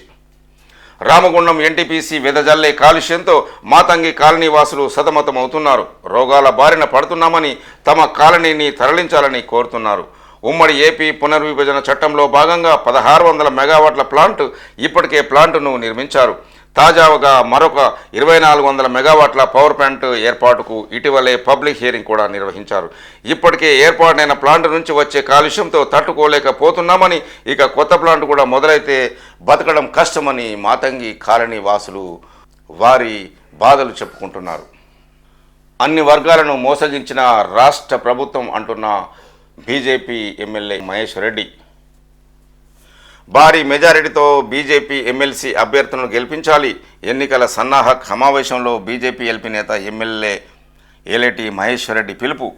రామగుండం ఎన్టీపీసీ వెదజల్లే కాలుష్యంతో మాతంగి కాలనీ వాసులు సతమతమవుతున్నారు. రోగాల బారిన పడుతున్నామని తమ కాలనీని తరలించాలని కోరుతున్నారు. ఉమ్మడి ఏపీ పునర్విభజన చట్టంలో భాగంగా 1600 మెగావాట్ల ప్లాంట్ ఇప్పటికే ప్లాంటును నిర్మించారు. తాజాగా మరొక 2400 మెగావాట్ల పవర్ ప్లాంట్ ఏర్పాటుకు ఇటీవలే పబ్లిక్ హియరింగ్ కూడా నిర్వహించారు. ఇప్పటికే ఏర్పాటైన ప్లాంట్ నుంచి వచ్చే కాలుష్యంతో తట్టుకోలేకపోతున్నామని, ఇక కొత్త ప్లాంట్ కూడా మొదలైతే బతకడం కష్టమని మాతంగి కాలనీ వాసులు వారి బాధలు చెప్పుకుంటున్నారు. అన్ని వర్గాలను మోసగించిన రాష్ట్ర ప్రభుత్వం అంటున్న బీజేపీ ఎమ్మెల్యే మహేష్ రెడ్డి. భారీ మెజారిటీతో బీజేపీ ఎమ్మెల్సీ అభ్యర్థులను గెలిపించాలి. ఎన్నికల సన్నాహ సమావేశంలో బీజేపీ ఎల్పీ నేత ఎమ్మెల్యే ఏలేటి మహేశ్వర్ రెడ్డి పిలుపు.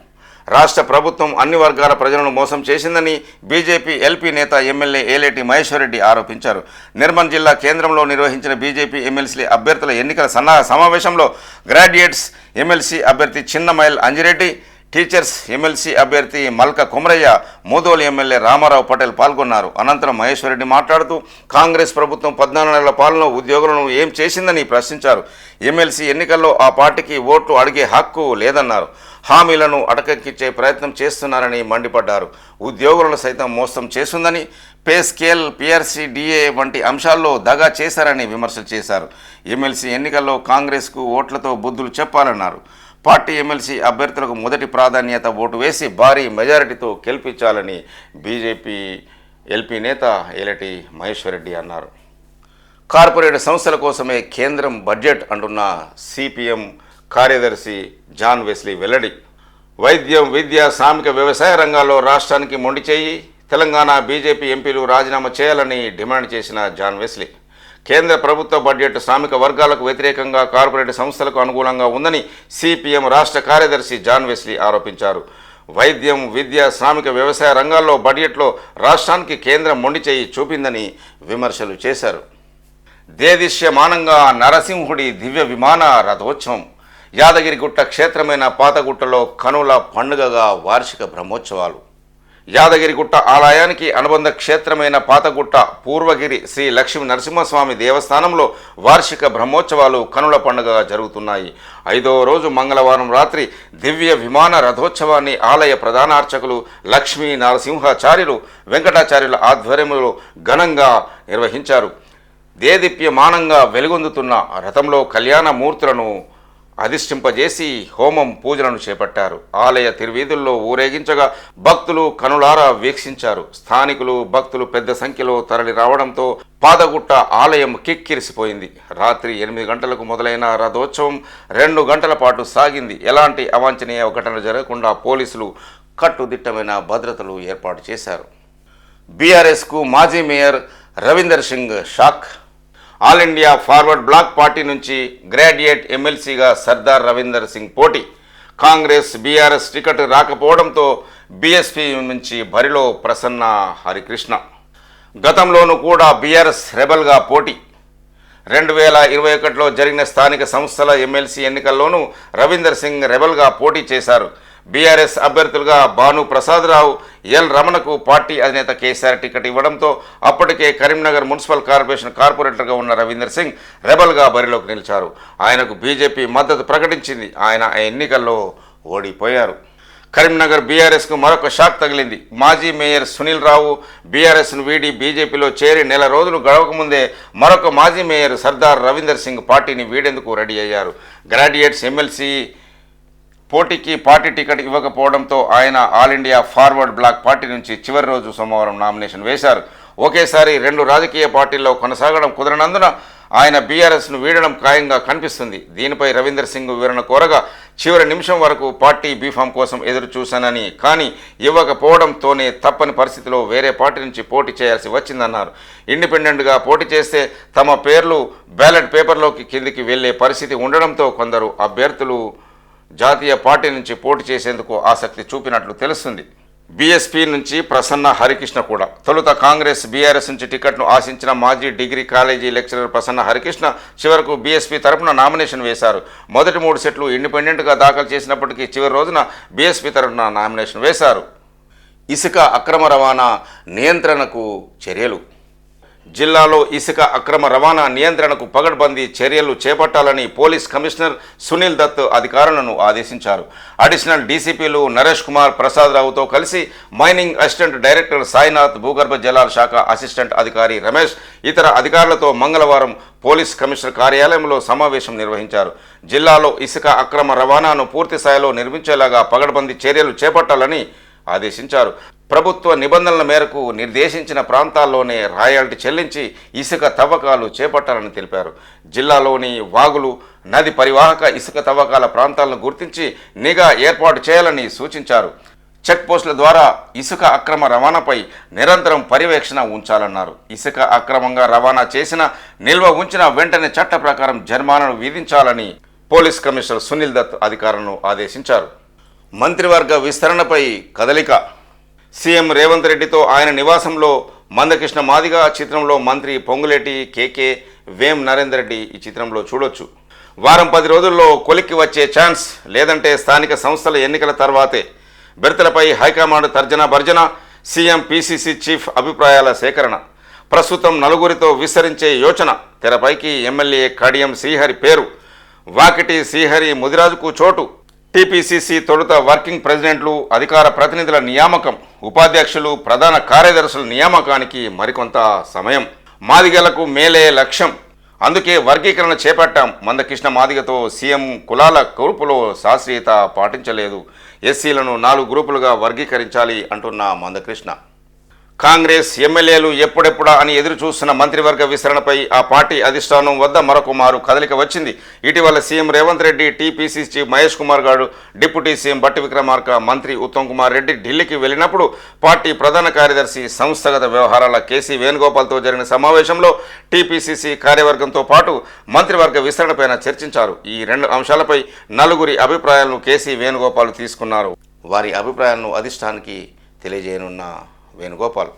రాష్ట్ర ప్రభుత్వం అన్ని వర్గాల ప్రజలను మోసం చేసిందని బీజేపీ ఎల్పీ నేత ఎమ్మెల్యే ఏలేటి మహేశ్వర్ రెడ్డి ఆరోపించారు. నిర్మల్ జిల్లా కేంద్రంలో నిర్వహించిన బీజేపీ ఎమ్మెల్సీ అభ్యర్థుల ఎన్నికల సన్నాహ సమావేశంలో గ్రాడ్యుయేట్స్ ఎమ్మెల్సీ అభ్యర్థి చిన్నమైల్ అంజిరెడ్డి, టీచర్స్ ఎమ్మెల్సీ అభ్యర్థి మల్క కుమరయ్య, మూదోలు ఎమ్మెల్యే రామారావు పటేల్ పాల్గొన్నారు. అనంతరం మహేశ్వర్ రెడ్డి మాట్లాడుతూ కాంగ్రెస్ ప్రభుత్వం 14 నెలల పాలన ఉద్యోగులను ఏం చేసిందని ప్రశ్నించారు. ఎమ్మెల్సీ ఎన్నికల్లో ఆ పార్టీకి ఓట్లు అడిగే హక్కు లేదన్నారు. హామీలను అటకెక్కించే ప్రయత్నం చేస్తున్నారని మండిపడ్డారు. ఉద్యోగులను సైతం మోసం చేస్తుందని, పే స్కేల్, పీఆర్సీ, డిఏ వంటి అంశాల్లో దగా చేశారని విమర్శలు చేశారు. ఎమ్మెల్సీ ఎన్నికల్లో కాంగ్రెస్కు ఓట్లతో బుద్ధులు చెప్పాలన్నారు. పార్టీ ఎమ్మెల్సీ అభ్యర్థులకు మొదటి ప్రాధాన్యత ఓటు వేసి భారీ మెజారిటీతో గెలిపించాలని బీజేపీ ఎల్పీ నేత ఏలటి మహేశ్వర్ రెడ్డి అన్నారు. కార్పొరేట్ సంస్థల కోసమే కేంద్రం బడ్జెట్ అంటున్న సిపిఎం కార్యదర్శి జాన్ వెస్లీ వెల్లడి. వైద్యం, విద్య, శ్రామిక వ్యవసాయ రంగాల్లో రాష్ట్రానికి మొండి చేయి తెలంగాణ బీజేపీ ఎంపీలు రాజీనామా చేయాలని డిమాండ్ చేసిన జాన్ వెస్లీ, కేంద్ర ప్రభుత్వ బడ్జెట్ శ్రామిక వర్గాలకు వ్యతిరేకంగా కార్పొరేట్ సంస్థలకు అనుకూలంగా ఉందని సిపిఎం రాష్ట్ర కార్యదర్శి జాన్ వెస్లీ ఆరోపించారు. వైద్యం, విద్య, శ్రామిక వ్యవసాయ రంగాల్లో బడ్జెట్లో రాష్ట్రానికి కేంద్రం మొండి చేయి చూపిందని విమర్శలు చేశారు. దేదీశ్యమానంగా నరసింహుడి దివ్య విమాన రథోత్సవం. యాదగిరిగుట్ట క్షేత్రమైన పాతగుట్టలో కనుల పండుగగా వార్షిక బ్రహ్మోత్సవాలు. యాదగిరిగుట్ట ఆలయానికి అనుబంధ క్షేత్రమైన పాతగుట్ట పూర్వగిరి శ్రీ లక్ష్మీ నరసింహస్వామి దేవస్థానంలో వార్షిక బ్రహ్మోత్సవాలు కనుల పండుగగా జరుగుతున్నాయి. 5వ రోజు మంగళవారం రాత్రి దివ్య విమాన రథోత్సవాన్ని ఆలయ ప్రధాన అర్చకులు లక్ష్మీ నరసింహాచార్యులు వెంకటాచార్యుల ఆధ్వర్యంలో ఘనంగా నిర్వహించారు. దేదీప్యమానంగా వెలుగొందుతున్న రథంలో కళ్యాణ మూర్తులను అధిష్ఠింపజేసి హోమం పూజలను చేపట్టారు. ఆలయ తిరువీధుల్లో ఊరేగించగా భక్తులు కనులారా వీక్షించారు. స్థానికులు, భక్తులు పెద్ద సంఖ్యలో తరలి రావడంతో పాదగుట్ట ఆలయం కిక్కిరిసిపోయింది. రాత్రి 8 గంటలకు మొదలైన రథోత్సవం 2 గంటల పాటు సాగింది. ఎలాంటి అవాంఛనీయ ఘటనలు జరగకుండా పోలీసులు కట్టుదిట్టమైన భద్రతలు ఏర్పాటు చేశారు. బీఆర్ఎస్కు మాజీ mayor Ravinder Singh shock. All India forward bloc party నుంచి గ్రాడ్యుయేట్ ఎమ్మెల్సీగా సర్దార్ రవీందర్ సింగ్ పోటీ. కాంగ్రెస్, బీఆర్ఎస్ టికెట్ రాకపోవడంతో బీఎస్పీ నుంచి బరిలో ప్రసన్న హరికృష్ణ. గతంలోనూ కూడా బీఆర్ఎస్ రెబల్గా పోటీ. 2021లో జరిగిన స్థానిక సంస్థల ఎమ్మెల్సీ ఎన్నికల్లోనూ రవీందర్ సింగ్ రెబల్గా పోటీ చేశారు. బీఆర్ఎస్ అభ్యర్థులుగా భాను ప్రసాదరావు, ఎల్ రమణకు పార్టీ అధినేత కేసీఆర్ టికెట్ ఇవ్వడంతో అప్పటికే కరీంనగర్ మున్సిపల్ కార్పొరేషన్ కార్పొరేటర్గా ఉన్న రవీందర్ సింగ్ రెబల్గా బరిలోకి నిలిచారు. ఆయనకు బీజేపీ మద్దతు ప్రకటించింది. ఆయన ఆ ఎన్నికల్లో ఓడిపోయారు. కరీంనగర్ బీఆర్ఎస్కు మరొక షాక్ తగిలింది. మాజీ మేయర్ సునీల్ రావు బీఆర్ఎస్ను వీడి బీజేపీలో చేరి నెల రోజులు గడవకముందే మరొక మాజీ మేయర్ సర్దార్ రవీందర్ సింగ్ పార్టీని వీడేందుకు రెడీ అయ్యారు. గ్రాడ్యుయేట్స్ ఎమ్మెల్సీ పోటీకి పార్టీ టికెట్ ఇవ్వకపోవడంతో ఆయన all India forward bloc party నుంచి చివరి రోజు సోమవారం నామినేషన్ వేశారు. ఒకేసారి 2 రాజకీయ పార్టీల్లో కొనసాగడం కుదరనందున ఆయన బీఆర్ఎస్ను వీడడం ఖాయంగా కనిపిస్తుంది. దీనిపై రవీందర్ సింగ్ వివరణ కోరగా చివరి నిమిషం వరకు పార్టీ బీఫామ్ కోసం ఎదురు చూశానని, కానీ ఇవ్వకపోవడంతోనే తప్పని పరిస్థితిలో వేరే పార్టీ నుంచి పోటీ చేయాల్సి వచ్చిందన్నారు. ఇండిపెండెంట్గా పోటీ చేస్తే తమ పేర్లు బ్యాలెట్ పేపర్లోకి కిందికి వెళ్లే పరిస్థితి ఉండడంతో కొందరు అభ్యర్థులు జాతీయ పార్టీ నుంచి పోటీ చేసేందుకు ఆసక్తి చూపినట్లు తెలుస్తుంది. బీఎస్పీ నుంచి ప్రసన్న హరికృష్ణ కూడా. తొలుత కాంగ్రెస్, బీఆర్ఎస్ నుంచి టికెట్ను ఆశించిన మాజీ degree college lecturer Prasanna Harikrishna చివరకు బీఎస్పీ తరపున నామినేషన్ వేశారు. మొదటి 3 సెట్లు ఇండిపెండెంట్గా దాఖలు చేసినప్పటికీ చివరి రోజున బీఎస్పీ తరపున నామినేషన్ వేశారు. ఇసుక అక్రమ రవాణా నియంత్రణకు చర్యలు. జిల్లాలో ఇసుక అక్రమ రవాణా నియంత్రణకు పగడ్బందీ చర్యలు చేపట్టాలని పోలీస్ కమిషనర్ సునీల్ దత్ అధికారులను ఆదేశించారు. అడిషనల్ డీసీపీలు నరేష్ కుమార్ ప్రసాదరావుతో కలిసి మైనింగ్ అసిస్టెంట్ డైరెక్టర్ సాయినాథ్, భూగర్భ జలాల శాఖ అసిస్టెంట్ అధికారి రమేష్ ఇతర అధికారులతో మంగళవారం పోలీస్ కమిషనర్ కార్యాలయంలో సమావేశం నిర్వహించారు. జిల్లాలో ఇసుక అక్రమ రవాణాను పూర్తి స్థాయిలో నిర్మించేలాగా పగడ్బందీ చర్యలు చేపట్టాలని ఆదేశించారు. ప్రభుత్వ నిబంధనల మేరకు నిర్దేశించిన ప్రాంతాల్లోనే రాయల్టీ చెల్లించి ఇసుక తవ్వకాలు చేపట్టాలని తెలిపారు. జిల్లాలోని వాగులు, నది పరివాహక ఇసుక తవ్వకాల ప్రాంతాలను గుర్తించి నిఘా ఏర్పాటు చేయాలని సూచించారు. చెక్ పోస్టుల ద్వారా ఇసుక అక్రమ రవాణాపై నిరంతరం పర్యవేక్షణ ఉంచాలన్నారు. ఇసుక అక్రమంగా రవాణా చేసిన, నిల్వ ఉంచిన వెంటనే చట్ట ప్రకారం జరిమానాను విధించాలని పోలీస్ కమిషనర్ సునీల్ దత్ అధికారులను ఆదేశించారు. మంత్రివర్గ విస్తరణపై కదలిక. సీఎం రేవంత్ రెడ్డితో ఆయన నివాసంలో మందకృష్ణ మాదిగ చిత్రంలో మంత్రి పొంగులేటి కేకే, వేం నరేందర్ రెడ్డి ఈ చిత్రంలో చూడొచ్చు. వారం 10 రోజుల్లో కొలిక్కి వచ్చే ఛాన్స్, లేదంటే స్థానిక సంస్థల ఎన్నికల తర్వాతే. బెర్తలపై హైకమాండ్ తర్జన భర్జన, సీఎం పీసీసీ చీఫ్ అభిప్రాయాల సేకరణ. ప్రస్తుతం 4గురితో విస్తరించే యోచన. తెరపైకి ఎమ్మెల్యే కడియం శ్రీహరి పేరు. వాకిటి శ్రీహరి ముదిరాజుకు చోటు. టీపీసీసీ తొలుత వర్కింగ్ ప్రెసిడెంట్లు, అధికార ప్రతినిధుల నియామకం, ఉపాధ్యక్షులు, ప్రధాన కార్యదర్శుల నియామకానికి మరికొంత సమయం. మాదిగలకు మేలే లక్ష్యం, అందుకే వర్గీకరణ చేపట్టాం. మందకృష్ణ మాదిగతో సీఎం కులాల కూర్పులో శాస్త్రీయత పాటించలేదు. ఎస్సీలను 4 గ్రూపులుగా వర్గీకరించాలి అంటున్న మందకృష్ణ. కాంగ్రెస్ ఎమ్మెల్యేలు ఎప్పుడెప్పుడా అని ఎదురు చూస్తున్న మంత్రివర్గ విస్తరణపై ఆ పార్టీ అధిష్టానం వద్ద మరొక మారు కదలిక వచ్చింది. ఇటీవల CM Revanth Reddy, TPCC chief Mahesh Kumar Goud, deputy CM బట్టి విక్రమార్క, మంత్రి ఉత్తమ్ కుమార్ రెడ్డి ఢిల్లీకి వెళ్లినప్పుడు పార్టీ ప్రధాన కార్యదర్శి, సంస్థాగత వ్యవహారాల కేసీ వేణుగోపాల్తో జరిగిన సమావేశంలో టీపీసీసీ కార్యవర్గంతో పాటు మంత్రివర్గ విస్తరణపైన చర్చించారు. ఈ రెండు అంశాలపై నలుగురి అభిప్రాయాలను కేసీ వేణుగోపాల్ తీసుకున్నారు. వారి అభిప్రాయాలను అధిష్టానానికి తెలియజేయనున్న వేణుగోపాల్.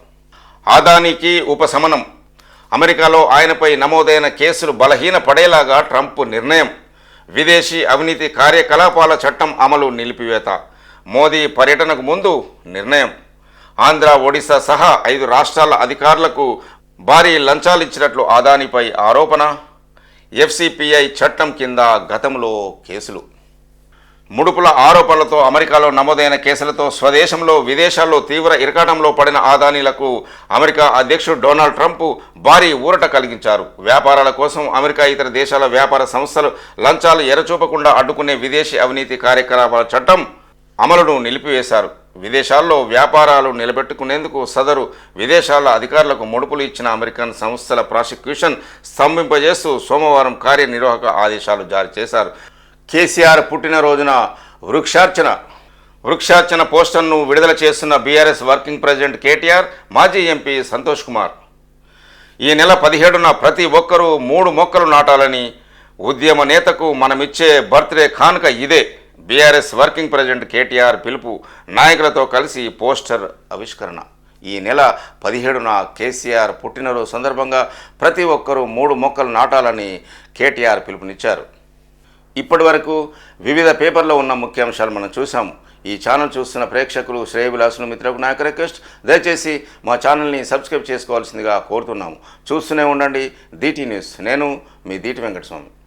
అదానీకి ఉపశమనం. అమెరికాలో ఆయనపై నమోదైన కేసులు బలహీన పడేలాగా ట్రంప్ నిర్ణయం. విదేశీ అవినీతి కార్యకలాపాల చట్టం అమలు నిలిపివేత. మోదీ పర్యటనకు ముందు నిర్ణయం. ఆంధ్ర, ఒడిశా సహా 5 రాష్ట్రాల అధికారులకు భారీ లంచాలిచ్చినట్లు అదానీపై ఆరోపణ. ఎఫ్సిపిఐ చట్టం కింద గతంలో కేసులు. ముడుపుల ఆరోపణలతో అమెరికాలో నమోదైన కేసులతో స్వదేశంలో, విదేశాల్లో తీవ్ర ఇరకాటంలో పడిన అదానీలకు అమెరికా అధ్యక్షుడు డొనాల్డ్ ట్రంప్ భారీ ఊరట కలిగించారు. వ్యాపారాల కోసం అమెరికా ఇతర దేశాల వ్యాపార సంస్థలు లంచాలు ఎరచూపకుండా అడ్డుకునే విదేశీ అవినీతి కార్యకలాపాల చట్టం అమలును నిలిపివేశారు. విదేశాల్లో వ్యాపారాలు నిలబెట్టుకునేందుకు సదరు విదేశాల అధికారులకు ముడుపులు ఇచ్చిన అమెరికన్ సంస్థల ప్రాసిక్యూషన్ స్తంభింపజేస్తూ సోమవారం కార్యనిర్వాహక ఆదేశాలు జారీ చేశారు. కేసీఆర్ పుట్టినరోజున వృక్షార్చన పోస్టర్ను విడుదల చేస్తున్న బీఆర్ఎస్ వర్కింగ్ ప్రెసిడెంట్ కేటీఆర్, మాజీ ఎంపీ సంతోష్ కుమార్. ఈ నెల 17న ప్రతి ఒక్కరూ 3 మొక్కలు నాటాలని ఉద్యమ నేతకు మనమిచ్చే బర్త్డే కానుక ఇదే. బీఆర్ఎస్ వర్కింగ్ ప్రెసిడెంట్ కేటీఆర్ పిలుపు. నాయకులతో కలిసి పోస్టర్ ఆవిష్కరణ. ఈ నెల 17న కేసీఆర్ పుట్టినరోజు సందర్భంగా ప్రతి ఒక్కరూ 3 మొక్కలు నాటాలని కేటీఆర్ పిలుపునిచ్చారు. ఇప్పటి వరకు వివిధ పేపర్లో ఉన్న ముఖ్యాంశాలు మనం చూసాము. ఈ ఛానల్ చూస్తున్న ప్రేక్షకులు, శ్రేయభిలాషులు, మిత్రులకు నా యొక్క రిక్వెస్ట్, దయచేసి మా ఛానల్ని సబ్స్క్రైబ్ చేసుకోవాల్సిందిగా కోరుతున్నాము. చూస్తూనే ఉండండి DT న్యూస్. నేను మీ దీటి వెంకటస్వామి.